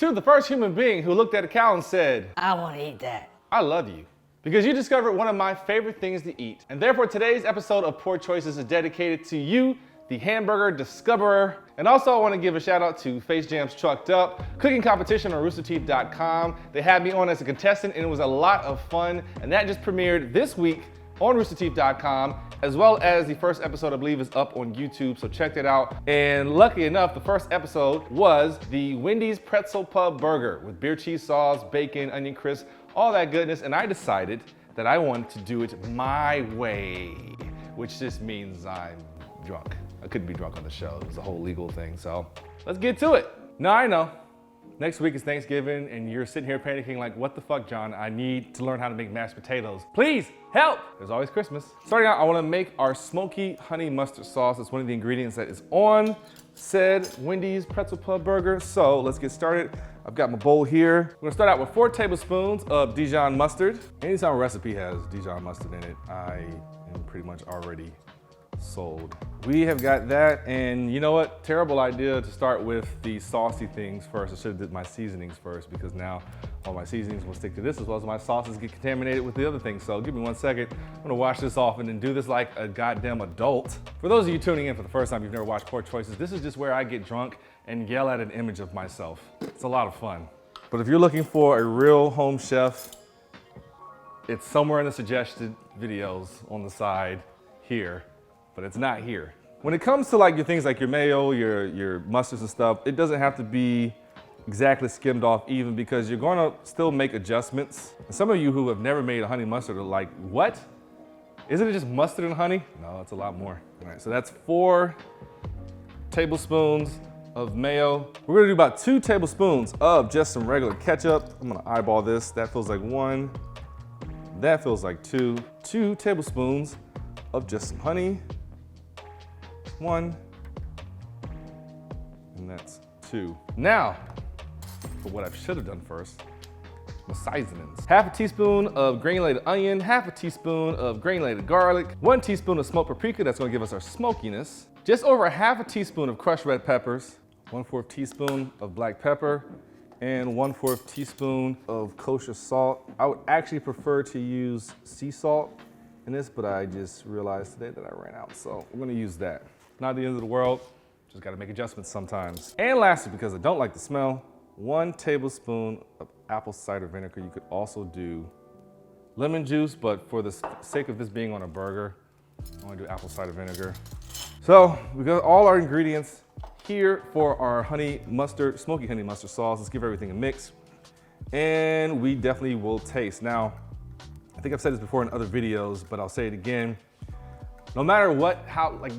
To the first human being who looked at a cow and said, I want to eat that. I love you. Because you discovered one of my favorite things to eat. And therefore today's episode of Poor Choices is dedicated to you, the hamburger discoverer. And also I want to give a shout out to Face Jam's Trucked Up, cooking competition on roosterteeth.com. They had me on as a contestant and it was a lot of fun. And that just premiered this week on roosterteeth.com, as well as the first episode I believe is up on YouTube, so check that out. And lucky enough, the first episode was the Wendy's Pretzel Pub Burger with beer cheese sauce, bacon, onion crisp, all that goodness. And I decided that I wanted to do it my way, which just means I'm drunk. I couldn't be drunk on the show. It was a whole legal thing, so let's get to it. Now I know, next week is Thanksgiving and you're sitting here panicking like, what the fuck, John? I need to learn how to make mashed potatoes. Please, help! There's always Christmas. Starting out, I wanna make our smoky honey mustard sauce. It's one of the ingredients that is on said Wendy's Pretzel Pub Burger. So let's get started. I've got my bowl here. I'm gonna start out with 4 tablespoons of Dijon mustard. Anytime a recipe has Dijon mustard in it, I am pretty much already sold. We have got that, and you know what? Terrible idea to start with the saucy things first. I should have did my seasonings first because now all my seasonings will stick to this as well as my sauces get contaminated with the other things. So give me 1 second. I'm gonna wash this off and then do this like a goddamn adult. For those of you tuning in for the first time, you've never watched Poor Choices, this is just where I get drunk and yell at an image of myself. It's a lot of fun. But if you're looking for a real home chef, it's somewhere in the suggested videos on the side here. But it's not here. When it comes to like your things like your mayo, your mustards and stuff, it doesn't have to be exactly skimmed off even because you're gonna still make adjustments. And some of you who have never made a honey mustard are like, what? Isn't it just mustard and honey? No, it's a lot more. All right, so that's 4 tablespoons of mayo. We're gonna do about 2 tablespoons of just some regular ketchup. I'm gonna eyeball this. That feels like 1. That feels like 2. 2 tablespoons of just some honey. 1, and that's 2. Now, for what I should have done first, my seasonings. 1/2 teaspoon of granulated onion, 1/2 teaspoon of granulated garlic, 1 teaspoon of smoked paprika, that's gonna give us our smokiness, just over 1/2 teaspoon of crushed red peppers, 1/4 teaspoon of black pepper, and 1/4 teaspoon of kosher salt. I would actually prefer to use sea salt in this, but I just realized today that I ran out, so I'm gonna use that. Not the end of the world, just gotta make adjustments sometimes. And lastly, because I don't like the smell, 1 tablespoon of apple cider vinegar. You could also do lemon juice, but for the sake of this being on a burger, I wanna do apple cider vinegar. So we got all our ingredients here for our honey mustard, smoky honey mustard sauce. Let's give everything a mix. And we definitely will taste. Now, I think I've said this before in other videos, but I'll say it again. No matter what,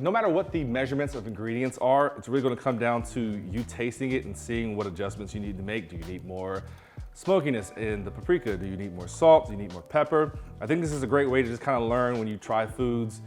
no matter what the measurements of ingredients are, it's really gonna come down to you tasting it and seeing what adjustments you need to make. Do you need more smokiness in the paprika? Do you need more salt? Do you need more pepper? I think this is a great way to just kind of learn when you try foods,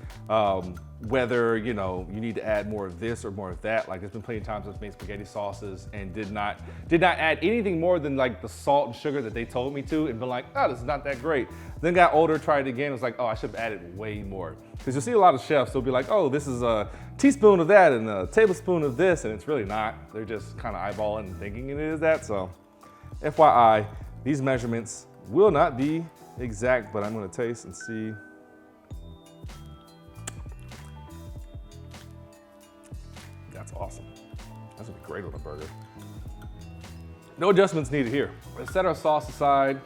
whether you need to add more of this or more of that. Like there's been plenty of times I've made spaghetti sauces and did not add anything more than like the salt and sugar that they told me to, and been like, oh, this is not that great. Then got older, tried it again, was like, oh, I should have added way more. Because you'll see a lot of chefs, they'll be like, oh, this is a teaspoon of that and a tablespoon of this, and it's really not. They're just kind of eyeballing and thinking it is that. So FYI, these measurements will not be exact, but I'm gonna taste and see. That's awesome. That's gonna be great on a burger. No adjustments needed here. Let's set our sauce aside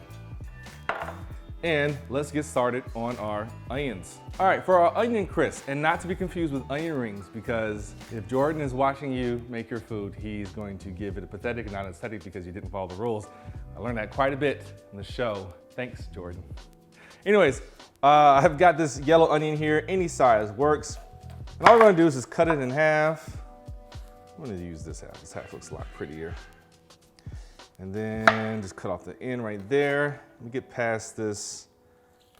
and let's get started on our onions. All right, for our onion crisp, and not to be confused with onion rings, because if Jordan is watching you make your food, he's going to give it a pathetic and not an aesthetic because you didn't follow the rules. I learned that quite a bit in the show. Thanks, Jordan. Anyways, I've got this yellow onion here, any size works. And all we're gonna do is just cut it in half. I'm gonna use this half. This half looks a lot prettier. And then just cut off the end right there. Let me get past this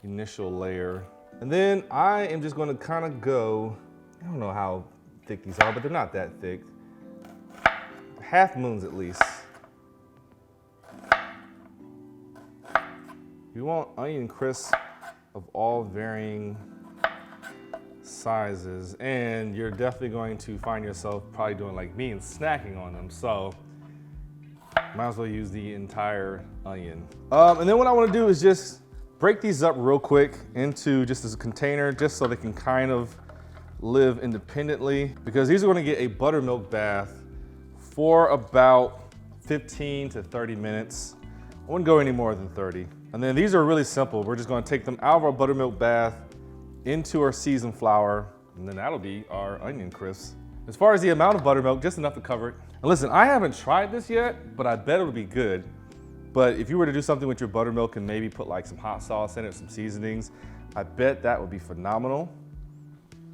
initial layer. And then I am just gonna kind of go, I don't know how thick these are, but they're not that thick. Half moons at least. You want onion crisp of all varying sizes, and you're definitely going to find yourself probably doing like me and snacking on them. So Might as well use the entire onion. And then what I want to do is just break these up real quick into just as a container, just so they can kind of live independently, because these are going to get a buttermilk bath for about 15 to 30 minutes. I wouldn't go any more than 30. And then these are really simple. We're just going to take them out of our buttermilk bath into our seasoned flour, and then that'll be our onion crisps. As far as the amount of buttermilk, just enough to cover it. And listen, I haven't tried this yet, but I bet it'll be good. But if you were to do something with your buttermilk and maybe put like some hot sauce in it, some seasonings, I bet that would be phenomenal.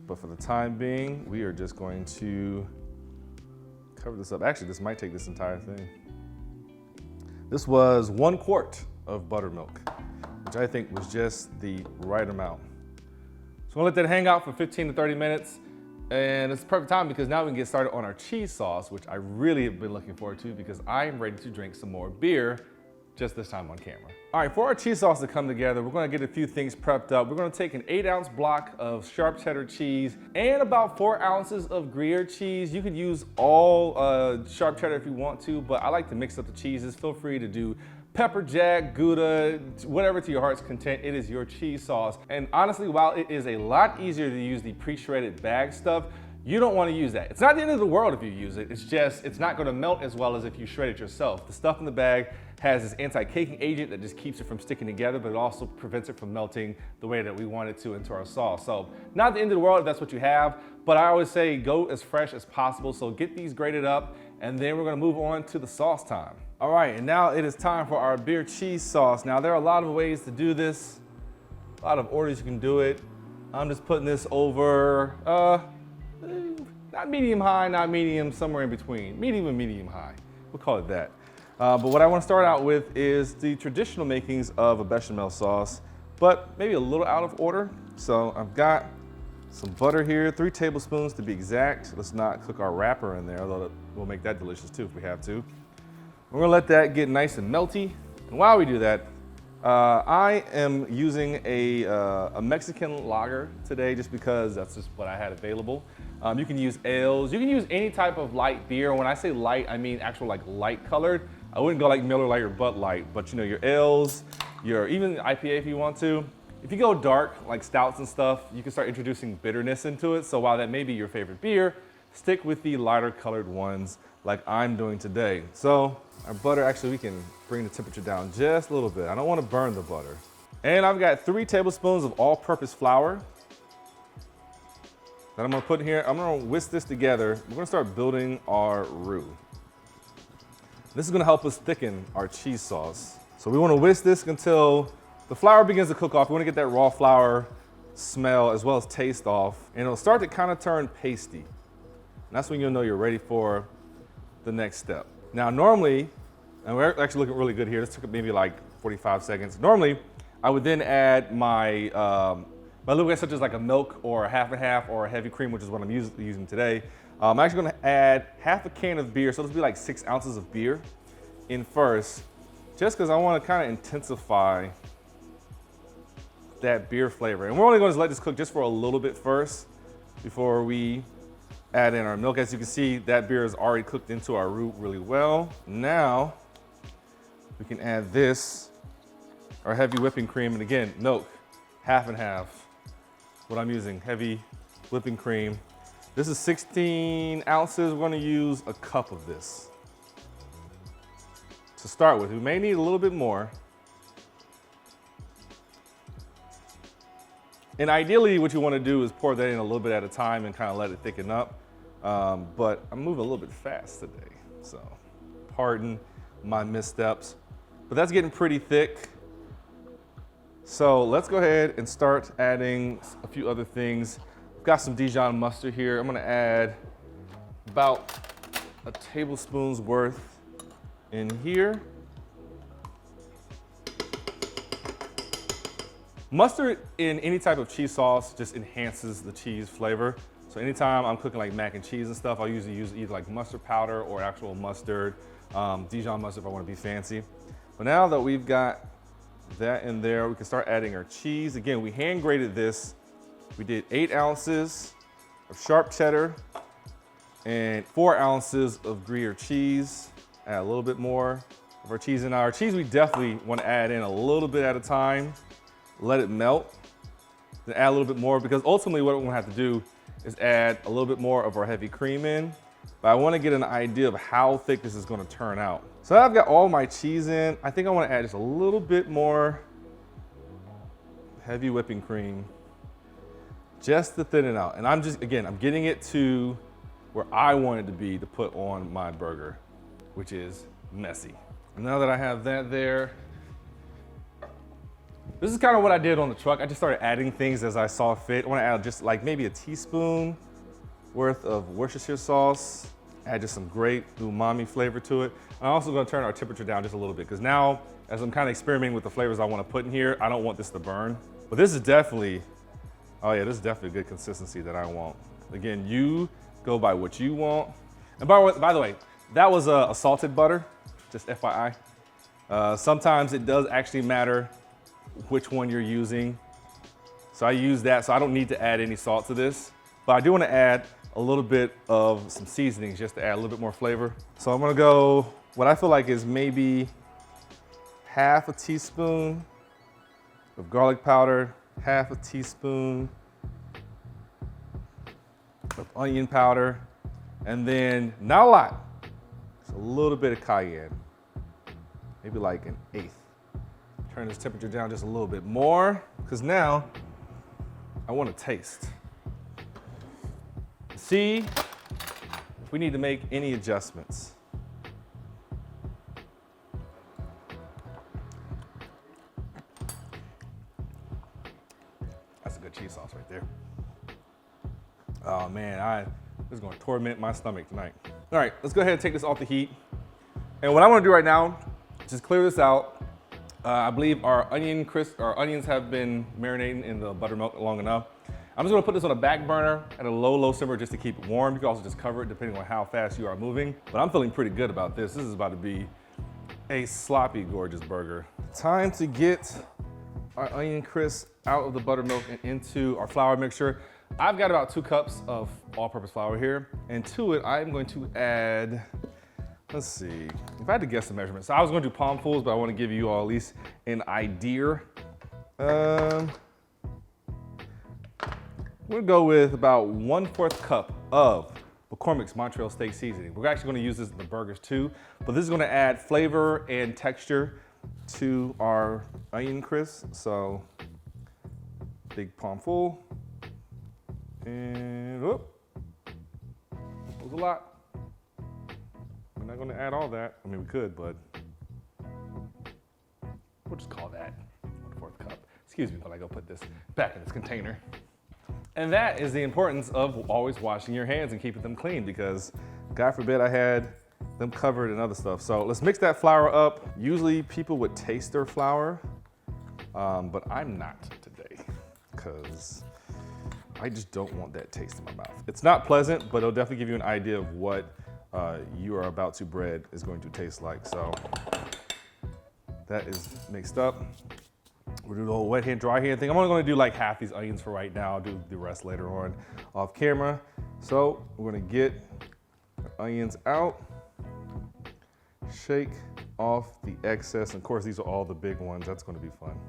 But for the time being, we are just going to cover this up. Actually, this might take this entire thing. This was 1 quart of buttermilk, which I think was just the right amount. So I'm gonna let that hang out for 15 to 30 minutes. And it's the perfect time because now we can get started on our cheese sauce, which I really have been looking forward to because I am ready to drink some more beer, just this time on camera. All right, for our cheese sauce to come together, we're gonna get a few things prepped up. We're gonna take an 8-ounce block of sharp cheddar cheese and about 4 ounces of gruyere cheese. You could use all sharp cheddar if you want to, but I like to mix up the cheeses. Feel free to do pepper jack, Gouda, whatever to your heart's content. It is your cheese sauce. And honestly, while it is a lot easier to use the pre-shredded bag stuff, you don't want to use that. It's not the end of the world if you use it. It's just, it's not going to melt as well as if you shred it yourself. The stuff in the bag has this anti-caking agent that just keeps it from sticking together, but it also prevents it from melting the way that we want it to into our sauce. So not the end of the world if that's what you have, but I always say go as fresh as possible. So get these grated up, and then we're going to move on to the sauce time. All right, and now it is time for our beer cheese sauce. Now there are a lot of ways to do this, a lot of orders you can do it. I'm just putting this over, not medium high, not medium, somewhere in between. Medium and medium high, we'll call it that. But what I want to start out with is the traditional makings of a bechamel sauce, but maybe a little out of order. So I've got some butter here, 3 tablespoons to be exact. Let's not cook our wrapper in there, although we'll make that delicious too if we have to. We're gonna let that get nice and melty. And while we do that, I am using a Mexican lager today just because that's just what I had available. You can use ales, you can use any type of light beer. When I say light, I mean actual like light colored. I wouldn't go like Miller Lite or Bud Light, but you know, your ales, your even IPA if you want to. If you go dark, like stouts and stuff, you can start introducing bitterness into it. So while that may be your favorite beer, stick with the lighter colored ones like I'm doing today. So our butter, actually we can bring the temperature down just a little bit. I don't want to burn the butter. And I've got 3 tablespoons of all-purpose flour that I'm gonna put in here. I'm gonna whisk this together. We're gonna start building our roux. This is gonna help us thicken our cheese sauce. So we wanna whisk this until the flour begins to cook off. We wanna get that raw flour smell as well as taste off. And it'll start to kind of turn pasty. And that's when you'll know you're ready for the next step. Now normally, and we're actually looking really good here. This took maybe like 45 seconds. Normally, I would then add my liquids such as like a milk or a half and half or a heavy cream, which is what I'm using today. I'm actually gonna add half a can of beer. So this will be like 6 ounces of beer in first, just because I wanna kind of intensify that beer flavor. And we're only gonna let this cook just for a little bit first before we add in our milk. As you can see, that beer is already cooked into our roux really well. Now, we can add this, our heavy whipping cream, and again, milk, half and half. What I'm using, heavy whipping cream. This is 16 ounces. We're gonna use a cup of this to start with. We may need a little bit more. And ideally, what you wanna do is pour that in a little bit at a time and kind of let it thicken up. But I'm moving a little bit fast today, so pardon my missteps. But that's getting pretty thick. So let's go ahead and start adding a few other things. I've got some Dijon mustard here. I'm gonna add about a tablespoon's worth in here. Mustard in any type of cheese sauce just enhances the cheese flavor. So anytime I'm cooking like mac and cheese and stuff, I'll usually use either like mustard powder or actual mustard, Dijon mustard if I want to be fancy. But now that we've got that in there, we can start adding our cheese. Again, we hand grated this. We did 8 ounces of sharp cheddar and 4 ounces of Gruyere cheese. Add a little bit more of our cheese in. Now our cheese we definitely want to add in a little bit at a time, let it melt, then add a little bit more, because ultimately what we're gonna have to do is add a little bit more of our heavy cream in. But I want to get an idea of how thick this is going to turn out. So I've got all my cheese in. I think I want to add just a little bit more heavy whipping cream just to thin it out. And I'm getting it to where I want it to be to put on my burger, which is messy. And now that I have that there, this is kind of what I did on the truck. I just started adding things as I saw fit. I want to add just like maybe a teaspoon worth of Worcestershire sauce, add just some great umami flavor to it. I'm also gonna turn our temperature down just a little bit, because now, as I'm kind of experimenting with the flavors I want to put in here, I don't want this to burn. But this is definitely, oh yeah, this is definitely a good consistency that I want. Again, you go by what you want. And by the way, that was a salted butter, just FYI. Sometimes it does actually matter which one you're using. So I use that, so I don't need to add any salt to this. But I do want to add a little bit of some seasonings just to add a little bit more flavor. So I'm gonna go, what I feel like is maybe half a teaspoon of garlic powder, half a teaspoon of onion powder, and then not a lot, just a little bit of cayenne, maybe like an eighth. Turn this temperature down just a little bit more, because now I want to taste. See if we need to make any adjustments. That's a good cheese sauce right there. Oh man, this is gonna torment my stomach tonight. All right, let's go ahead and take this off the heat. And what I wanna do right now, just clear this out. I believe our onions have been marinating in the buttermilk long enough. I'm just gonna put this on a back burner at a low simmer just to keep it warm. You can also just cover it depending on how fast you are moving. But I'm feeling pretty good about this. This is about to be a sloppy, gorgeous burger. Time to get our onion crisp out of the buttermilk and into our flour mixture. I've got about 2 cups of all-purpose flour here. And to it, I'm going to add, let's see, if I had to guess the measurement. So I was gonna do palmfuls, but I wanna give you all at least an idea. We're gonna go with about 1/4 cup of McCormick's Montreal Steak Seasoning. We're actually gonna use this in the burgers too, but this is gonna add flavor and texture to our onion crisp. So, big palm full. And, whoop, that was a lot. We're not gonna add all that. I mean, we could, but we'll just call that 1/4 cup. Excuse me while I go put this back in this container. And that is the importance of always washing your hands and keeping them clean, because God forbid I had them covered in other stuff. So let's mix that flour up. Usually people would taste their flour, but I'm not today, because I just don't want that taste in my mouth. It's not pleasant, but it'll definitely give you an idea of what you are about to bread is going to taste like. So that is mixed up. We'll do the whole wet hand, dry hand thing. I'm only gonna do like half these onions for right now. I'll do the rest later on off camera. So we're gonna get the onions out, shake off the excess. And of course, these are all the big ones. That's gonna be fun.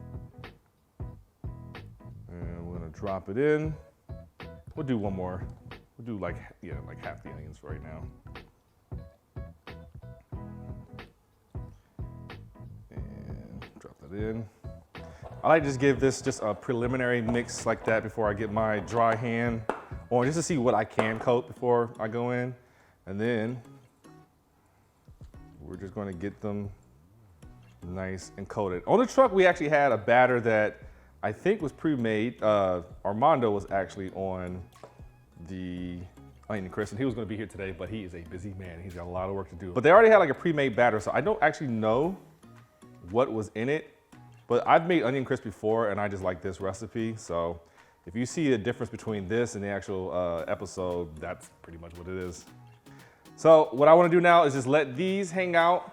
And we're gonna drop it in. We'll do one more. We'll do like half the onions for right now. And drop that in. I like to just give this just a preliminary mix like that before I get my dry hand on, just to see what I can coat before I go in. And then we're just going to get them nice and coated. On the truck, we actually had a batter that I think was pre-made. Armando was actually on the onion crisp, and he was going to be here today, but he is a busy man. He's got a lot of work to do. But they already had like a pre-made batter, so I don't actually know what was in it. But I've made onion crisp before, and I just like this recipe. So if you see a difference between this and the actual episode, that's pretty much what it is. So what I want to do now is just let these hang out,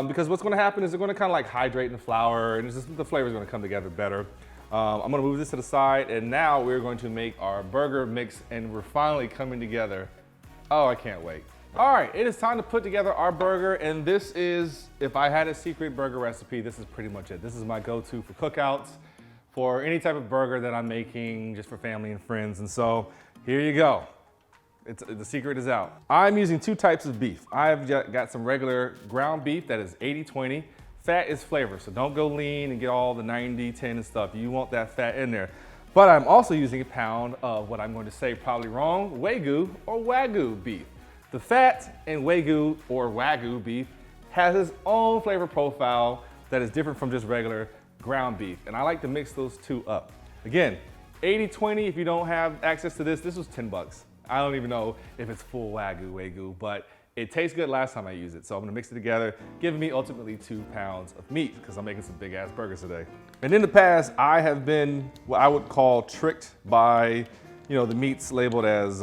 because what's going to happen is they're going to kind of like hydrate in the flour, and it's just, the flavor is going to come together better. I'm going to move this to the side, and now we're going to make our burger mix, and we're finally coming together. Oh, I can't wait. All right, it is time to put together our burger, and this is, if I had a secret burger recipe, this is pretty much it. This is my go-to for cookouts, for any type of burger that I'm making, just for family and friends. And so here you go. The secret is out. I'm using 2 types of beef. I've got some regular ground beef that is 80-20. Fat is flavor, so don't go lean and get all the 90-10 and stuff. You want that fat in there. But I'm also using a pound of what I'm going to say probably wrong, Wagyu or Wagyu beef. The fat in Wagyu or Wagyu beef has its own flavor profile that is different from just regular ground beef. And I like to mix those 2 up. Again, 80-20, if you don't have access to this was 10 bucks. I don't even know if it's full Wagyu, but it tastes good last time I used it. So I'm gonna mix it together, giving me ultimately 2 pounds of meat because I'm making some big ass burgers today. And in the past, I have been what I would call tricked by, the meats labeled as,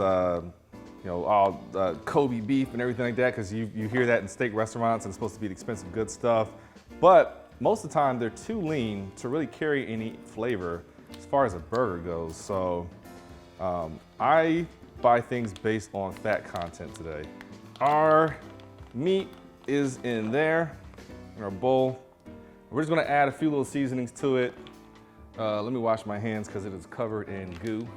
Kobe beef and everything like that, because you hear that in steak restaurants and it's supposed to be the expensive good stuff. But most of the time they're too lean to really carry any flavor as far as a burger goes. So I buy things based on fat content today. Our meat is in there, in our bowl. We're just gonna add a few little seasonings to it. Let me wash my hands because it is covered in goo.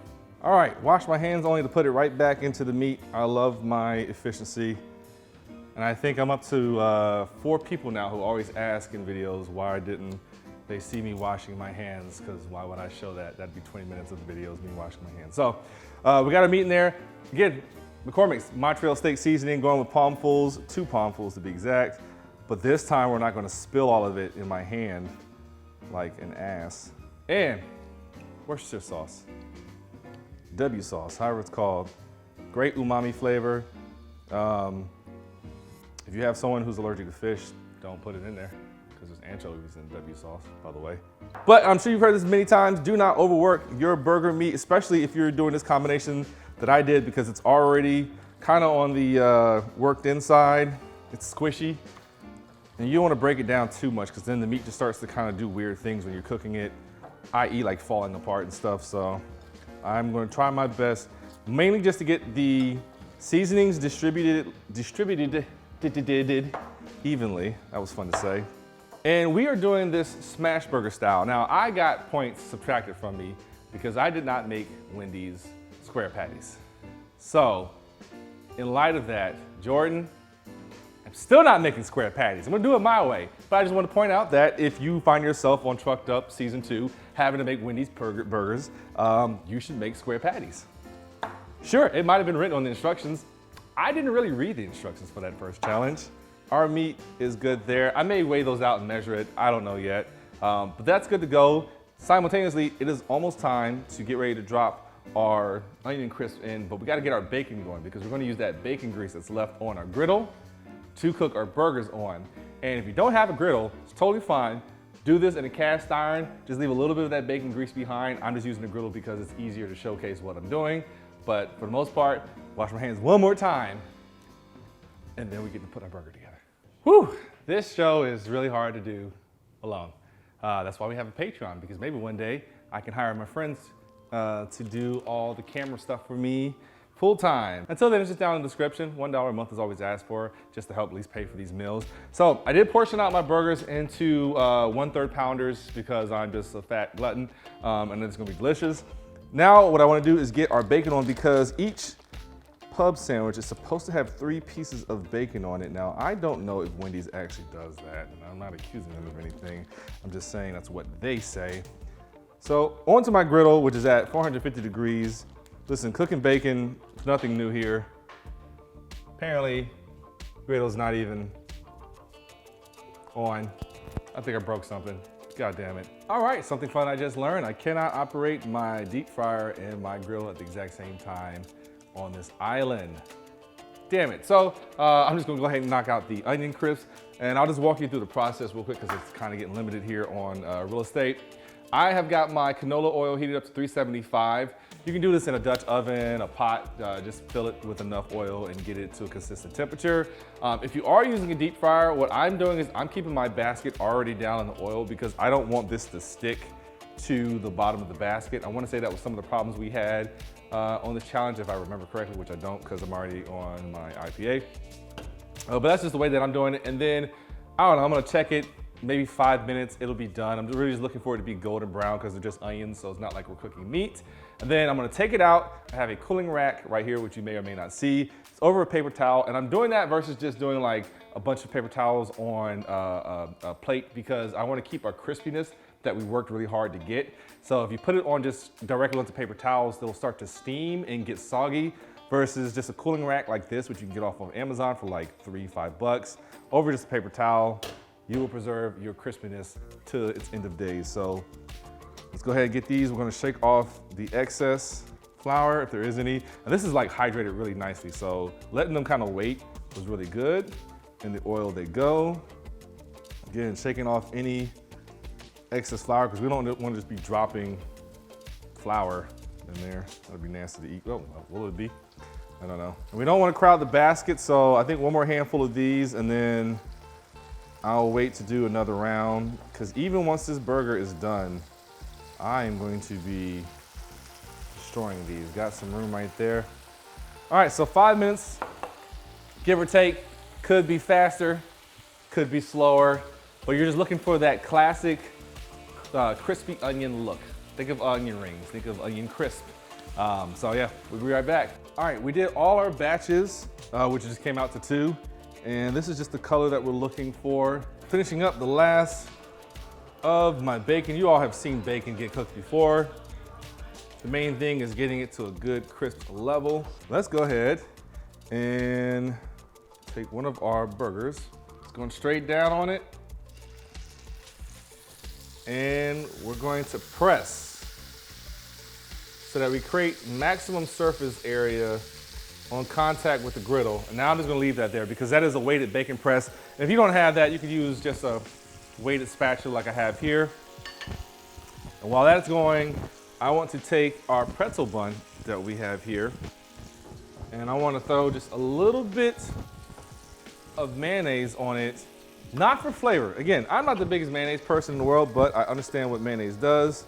All right, wash my hands only to put it right back into the meat. I love my efficiency. And I think I'm up to 4 people now who always ask in videos why didn't they see me washing my hands, because why would I show that? That'd be 20 minutes of the video is me washing my hands. So we got our meat in there. Again, McCormick's Montreal steak seasoning, going with palmfuls, 2 palmfuls to be exact. But this time we're not gonna spill all of it in my hand like an ass. And Worcestershire sauce, W sauce, however it's called. Great umami flavor. If you have someone who's allergic to fish, don't put it in there because there's anchovies in W sauce, by the way. But I'm sure you've heard this many times, do not overwork your burger meat, especially if you're doing this combination that I did, because it's already kind of on the worked inside. It's squishy. And you don't want to break it down too much because then the meat just starts to kind of do weird things when you're cooking it, i.e. like falling apart and stuff. So I'm going to try my best, mainly just to get the seasonings distributed evenly. That was fun to say. And we are doing this smash burger style. Now I got points subtracted from me because I did not make Wendy's square patties. So in light of that, Jordan, I'm still not making square patties. I'm gonna do it my way. But I just want to point out that if you find yourself on Trucked Up Season 2 having to make Wendy's burgers, you should make square patties. Sure, it might have been written on the instructions. I didn't really read the instructions for that first challenge. Our meat is good there. I may weigh those out and measure it. I don't know yet. But that's good to go. Simultaneously, it is almost time to get ready to drop our onion crisp in, but we gotta get our bacon going because we're gonna use that bacon grease that's left on our griddle to cook our burgers on. And if you don't have a griddle, it's totally fine. Do this in a cast iron. Just leave a little bit of that bacon grease behind. I'm just using a griddle because it's easier to showcase what I'm doing. But for the most part, wash my hands one more time, and then we get to put our burger together. Whew, this show is really hard to do alone. That's why we have a Patreon, because maybe one day I can hire my friends to do all the camera stuff for me full time. Until then, it's just down in the description. $1 a month is always asked for, just to help at least pay for these meals. So I did portion out my burgers into 1/3 pounders because I'm just a fat glutton, and it's gonna be delicious. Now what I wanna do is get our bacon on, because each pub sandwich is supposed to have 3 pieces of bacon on it. Now, I don't know if Wendy's actually does that, and I'm not accusing them of anything. I'm just saying that's what they say. So onto my griddle, which is at 450 degrees. Listen, cooking bacon, nothing new here. Apparently, griddle's not even on. I think I broke something. God damn it. All right, something fun I just learned. I cannot operate my deep fryer and my grill at the exact same time on this island. Damn it. So I'm just gonna go ahead and knock out the onion crisps, and I'll just walk you through the process real quick because it's kind of getting limited here on real estate. I have got my canola oil heated up to 375. You can do this in a Dutch oven, a pot, just fill it with enough oil and get it to a consistent temperature. If you are using a deep fryer, what I'm doing is I'm keeping my basket already down in the oil because I don't want this to stick to the bottom of the basket. I want to say that was some of the problems we had on this challenge, if I remember correctly, which I don't because I'm already on my IPA. But that's just the way that I'm doing it. And then, I don't know, I'm gonna check it, maybe 5 minutes, it'll be done. I'm really just looking for it to be golden brown because they're just onions, so it's not like we're cooking meat. And then I'm gonna take it out. I have a cooling rack right here, which you may or may not see. It's over a paper towel, and I'm doing that versus just doing like a bunch of paper towels on a plate because I wanna keep our crispiness that we worked really hard to get. So if you put it on just directly onto paper towels, they'll start to steam and get soggy versus just a cooling rack like this, which you can get off of Amazon for like $3-5. Over just a paper towel, you will preserve your crispiness to its end of days. So let's go ahead and get these. We're gonna shake off the excess flour, if there is any. And this is like hydrated really nicely, so letting them kind of wait was really good. In the oil they go. Again, shaking off any excess flour because we don't want to just be dropping flour in there. That'd be nasty to eat. Oh, will it be? I don't know. And we don't want to crowd the basket, so I think one more handful of these and then I'll wait to do another round because even once this burger is done, I am going to be destroying these. Got some room right there. All right, so 5 minutes, give or take. Could be faster, could be slower, but you're just looking for that classic crispy onion look. Think of onion rings, think of onion crisp. So yeah, we'll be right back. All right, we did all our batches, which just came out to 2. And this is just the color that we're looking for. Finishing up the last of my bacon. You all have seen bacon get cooked before. The main thing is getting it to a good crisp level. Let's go ahead and take one of our burgers. It's going straight down on it. And we're going to press so that we create maximum surface area on contact with the griddle. And now I'm just gonna leave that there because that is a weighted bacon press. And if you don't have that, you can use just a weighted spatula like I have here. And while that's going, I want to take our pretzel bun that we have here, and I want to throw just a little bit of mayonnaise on it, not for flavor. Again, I'm not the biggest mayonnaise person in the world, but I understand what mayonnaise does.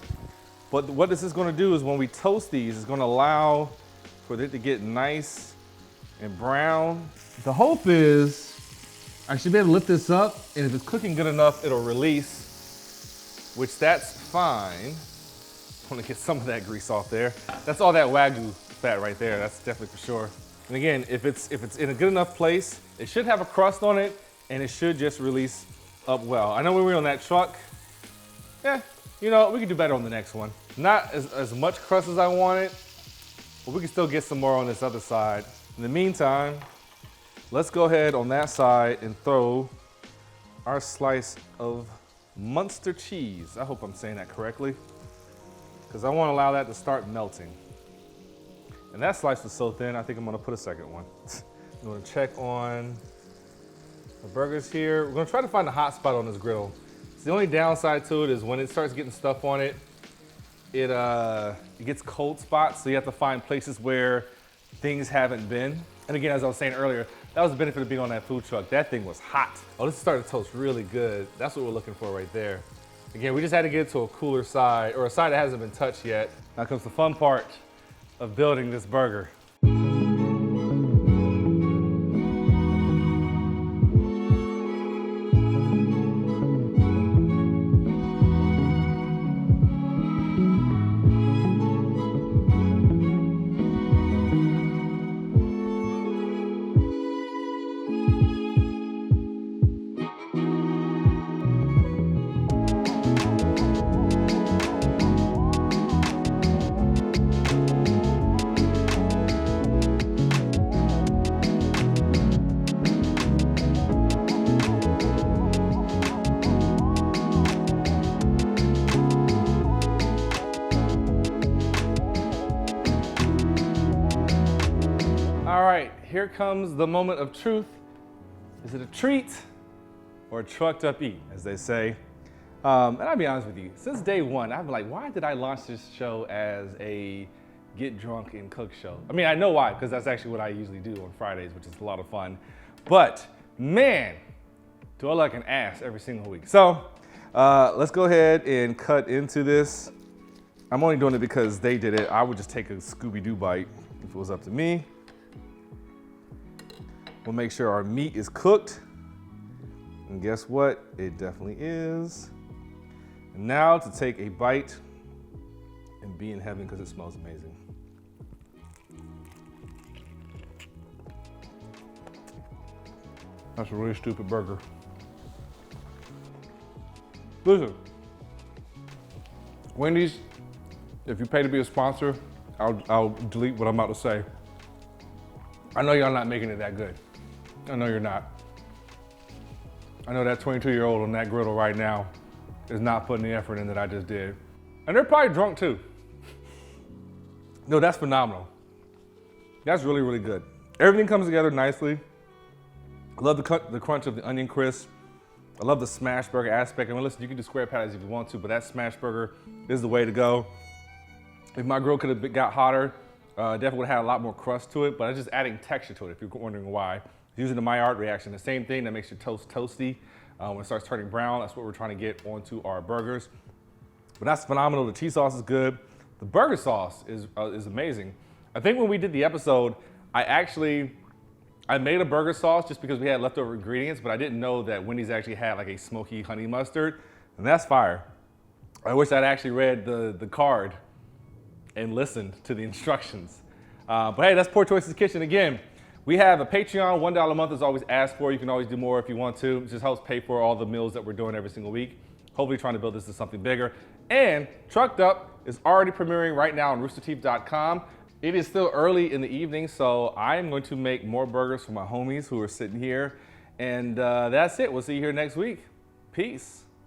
But what this is gonna do is when we toast these, it's gonna allow for it to get nice and brown. The hope is I should be able to lift this up, and if it's cooking good enough, it'll release, which that's fine. I want to get some of that grease off there. That's all that Wagyu fat right there. That's definitely for sure. And again, if it's in a good enough place, it should have a crust on it, and it should just release up well. I know when we were on that truck, yeah, you know, we could do better on the next one. Not as much crust as I wanted, but we can still get some more on this other side. In the meantime, let's go ahead on that side and throw our slice of Munster cheese. I hope I'm saying that correctly, because I want to allow that to start melting. And that slice was so thin, I think I'm gonna put a second one. I'm gonna check on the burgers here. We're gonna try to find a hot spot on this griddle. So the only downside to it is when it starts getting stuff on it, it gets cold spots, so you have to find places where things haven't been. And again, as I was saying earlier, that was the benefit of being on that food truck. That thing was hot. Oh, this is starting to toast really good. That's what we're looking for right there. Again, we just had to get it to a cooler side, or a side that hasn't been touched yet. Now comes the fun part of building this burger. All right, here comes the moment of truth. Is it a treat or a trucked up eat, as they say? And I'll be honest with you, since day one, I've been like, why did I launch this show as a get drunk and cook show? I mean, I know why, because that's actually what I usually do on Fridays, which is a lot of fun. But man, do I look like an ass every single week. So let's go ahead and cut into this I'm only doing it because they did it. I would just take a Scooby-Doo bite if it was up to me. We'll make sure our meat is cooked. And guess what? It definitely is. And now to take a bite and be in heaven because it smells amazing. That's a really stupid burger. Listen, Wendy's, if you pay to be a sponsor, I'll delete what I'm about to say. I know y'all not making it that good. I know you're not. I know that 22-year-old on that griddle right now is not putting the effort in that I just did. And they're probably drunk too. No, that's phenomenal. That's really, really good. Everything comes together nicely. I love the crunch of the onion crisp. I love the smash burger aspect. I mean, listen, you can do square patties if you want to, but that smash burger is the way to go. If my grill could have got hotter, definitely would have had a lot more crust to it, but I'm just adding texture to it if you're wondering why. Using the Maillard reaction, the same thing that makes your toast toasty. When it starts turning brown, that's what we're trying to get onto our burgers. But that's phenomenal. The cheese sauce is good. The burger sauce is amazing. I think when we did the episode, I made a burger sauce just because we had leftover ingredients, but I didn't know that Wendy's actually had like a smoky honey mustard, and that's fire. I wish I'd actually read the card and listened to the instructions. But hey, that's Poor Choices Kitchen. Again, we have a Patreon, $1 a month is always asked for. You can always do more if you want to. It just helps pay for all the meals that we're doing every single week. Hopefully trying to build this to something bigger. And Trucked Up is already premiering right now on roosterteeth.com. It is still early in the evening, so I am going to make more burgers for my homies who are sitting here. And that's it. We'll see you here next week. Peace.